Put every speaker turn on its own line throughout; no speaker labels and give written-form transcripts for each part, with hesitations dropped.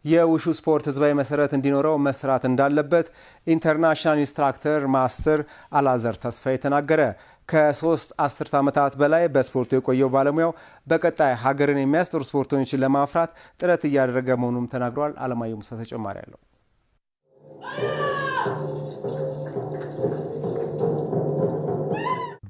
የውሹ ስፖርት ህዝባዊ መሰረት እንዲኖረው መስራት እንዳለበት ኢንተርናሽናል ኢንስትራክተር ማስተር አላዛር ተስፋዬ ተናገረ። ከ3 አስርት ዓመታት በላይ በስፖርቱ የቆየው ባለሙያው በቀጣይ ሀገርን የሚያስጠሩ ስፖርተኞችን ለማፍራት ጥረት እያደረገ መሆኑንም ተናግሯል። አለማየሁ ሙሳ ተጨማሪ አለው።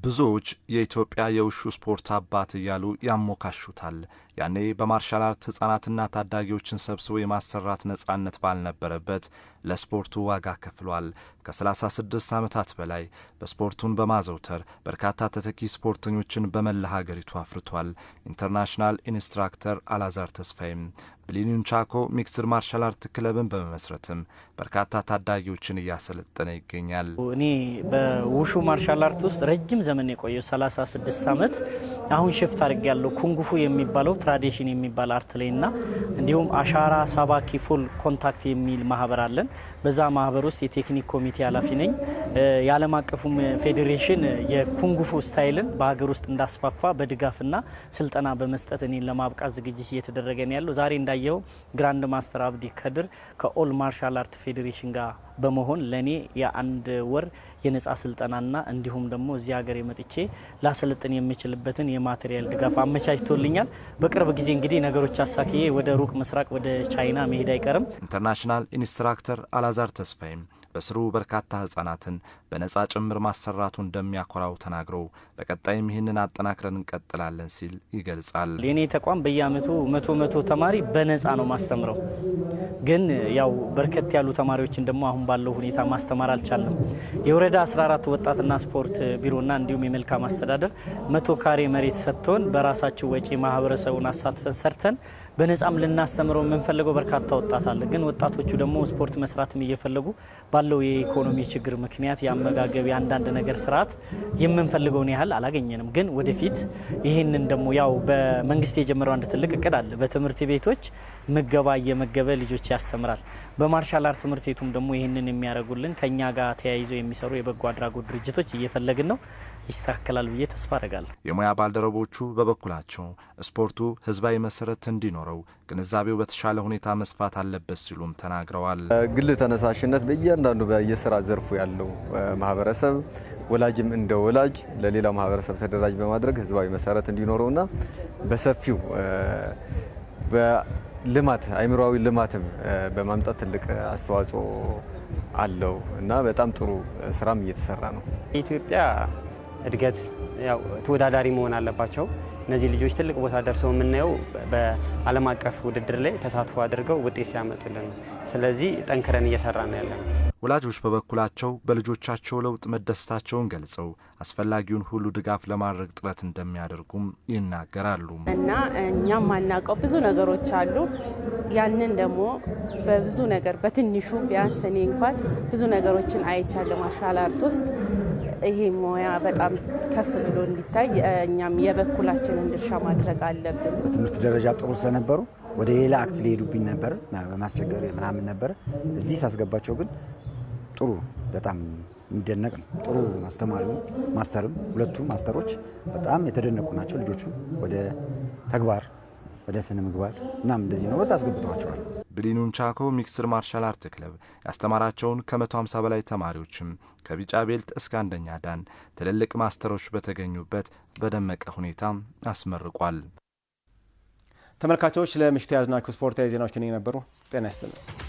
ብዙዎች የኢትዮጵያ የውሹ ስፖርት አባት እያሉ ያሞካሹታል። ያኔ በማርሻል አርት ህጻናትና ታዳጊዎችን ሰብስቦ የማሰራት ነጻነት ባልነበረበት ለስፖርቱ ዋጋ ከፍሏል። ከ36 ዓመታት በላይ በስፖርቱን በማዘውተር በርካታ ተተኪ ስፖርተኞችን በመላ ሀገሪቱ አፍርቷል። ኢንተርናሽናል ኢንስትራክተር አላዛር ተስፋዬም ብሊኑንቻኮ ሚክስድ ማርሻል አርት ክለብን በመመስረትም በርካታ ታዳጊዎችን እያሰለጠነ ይገኛል።
እኔ በውሹ ማርሻል አርት ውስጥ ረጅም ዘመን የቆየው 36 ዓመት አሁን ሽፍት አድርጌ ያለው ኩንጉፉ የሚባለው ትራዲሽን የሚባል አርት ላይና እንዲሁም አሻራ ሳባኪ ፉል ኮንታክት የሚል ማህበር አለን። በዛ ማህበር ውስጥ የቴክኒክ ኮሚቴ ኃላፊ ነኝ። የዓለም አቀፉም ፌዴሬሽን የኩንጉፉ ስታይልን በሀገር ውስጥ እንዳስፋፋ በድጋፍና ስልጠና በመስጠት እኔን ለማብቃት ዝግጅት እየተደረገ ነው ያለው። ዛሬ እንዳየው ግራንድ ማስተር አብዲ ከድር ከኦል ማርሻል አርት ፌዴሬሽን ጋር በመሆን ለኔ የአንድ ወር የነጻ ስልጠናና እንዲሁም ደግሞ እዚህ ሀገር የመጥቼ ላሰለጥን የሚችልበትን የማቴሪያል ድጋፍ አመቻችቶልኛል። በቅርብ ጊዜ እንግዲህ ነገሮች አሳክዬ ወደ ሩቅ ምስራቅ ወደ ቻይና መሄድ አይቀርም።
ኢንተርናሽናል ኢንስትራክተር አላዛር ተስፋዬም በስሩ በርካታ ህጻናትን በነጻ ጭምር ማሰራቱ እንደሚያኮራው ተናግረው በቀጣይም ይህንን አጠናክረን እንቀጥላለን ሲል ይገልጻል።
የኔ ተቋም በየአመቱ መቶ ተማሪ በነጻ ነው ማስተምረው። ግን ያው በርከት ያሉ ተማሪዎችን ደግሞ አሁን ባለው ሁኔታ ማስተማር አልቻለም። የወረዳ 14 ወጣትና ስፖርት ቢሮና እንዲሁም የመልካም አስተዳደር 100 ካሬ መሬት ሰጥቶን በራሳቸው ወጪ ማህበረሰቡን አሳትፈን ሰርተን በነጻም ልናስተምረው የምንፈልገው በርካታ ወጣት አለ። ግን ወጣቶቹ ደግሞ ስፖርት መስራትም እየፈለጉ ባለው የኢኮኖሚ ችግር ምክንያት የአመጋገብ የአንዳንድ ነገር ስርዓት የምንፈልገውን ያህል አላገኘንም። ግን ወደፊት ይህንን ደግሞ ያው በመንግስት የጀመረው አንድ ትልቅ እቅድ አለ። በትምህርት ቤቶች ምገባ እየመገበ ልጆች ያስተምራል። በማርሻል አርት ትምህርት ቤቱም ደግሞ ይህንን የሚያደርጉልን ከኛ ጋር ተያይዘው የሚሰሩ የበጎ አድራጎት ድርጅቶች እየፈለግን ነው። ይስተካከላል ብዬ ተስፋ አደርጋለሁ።
የሙያ ባልደረቦቹ በበኩላቸው ስፖርቱ ህዝባዊ መሰረት እንዲኖረው ግንዛቤው በተሻለ ሁኔታ መስፋት አለበት ሲሉም ተናግረዋል።
ግል ተነሳሽነት በእያንዳንዱ በየስራ ዘርፉ ያለው ማህበረሰብ ወላጅም እንደ ወላጅ ለሌላው ማህበረሰብ ተደራጅ በማድረግ ህዝባዊ መሰረት እንዲኖረውና በሰፊው በልማት አይምሮአዊ ልማትም በማምጣት ትልቅ አስተዋጽኦ አለው እና በጣም ጥሩ ስራም እየተሰራ ነው።
ኢትዮጵያ እድገት ያው ተወዳዳሪ መሆን አለባቸው። እነዚህ ልጆች ትልቅ ቦታ ደርሰው የምናየው በዓለም አቀፍ ውድድር ላይ ተሳትፎ አድርገው ውጤት ሲያመጡልን። ስለዚህ ጠንክረን እየሰራን ነው ያለነው።
ወላጆች በበኩላቸው በልጆቻቸው ለውጥ መደሰታቸውን ገልጸው አስፈላጊውን ሁሉ ድጋፍ ለማድረግ ጥረት እንደሚያደርጉም ይናገራሉ።
እና እኛም ማናውቀው ብዙ ነገሮች አሉ። ያንን ደግሞ በብዙ ነገር በትንሹ ቢያንስ እኔ እንኳን ብዙ ነገሮችን አይቻለሁ ማርሻል አርት ውስጥ። ይሄ ሙያ በጣም ከፍ ብሎ እንዲታይ እኛም የበኩላችንን ድርሻ ማድረግ አለብን።
በትምህርት ደረጃ ጥሩ ስለነበሩ ወደ ሌላ አክት ሊሄዱብኝ ነበር በማስቸገር ምናምን ነበር። እዚህ ሳስገባቸው ግን ጥሩ በጣም የሚደነቅ ነው። ጥሩ አስተማሪው ማስተርም ሁለቱ ማስተሮች በጣም የተደነቁ ናቸው። ልጆቹ ወደ ተግባር ወደ ስነ ምግባር እናም እንደዚህ ነው አስገብተዋቸዋል።
ብሊኑንቻኮ ሚክስድ ማርሻል አርት ክለብ ያስተማራቸውን ከ150 በላይ ተማሪዎችም ከቢጫ ቤልት እስከ አንደኛ ዳን ትልልቅ ማስተሮች በተገኙበት በደመቀ ሁኔታ አስመርቋል።
ተመልካቾች ለምሽቱ ያዝናችሁ ስፖርታዊ ዜናዎች ከኔ ነበሩ። ጤና ይስጥልኝ።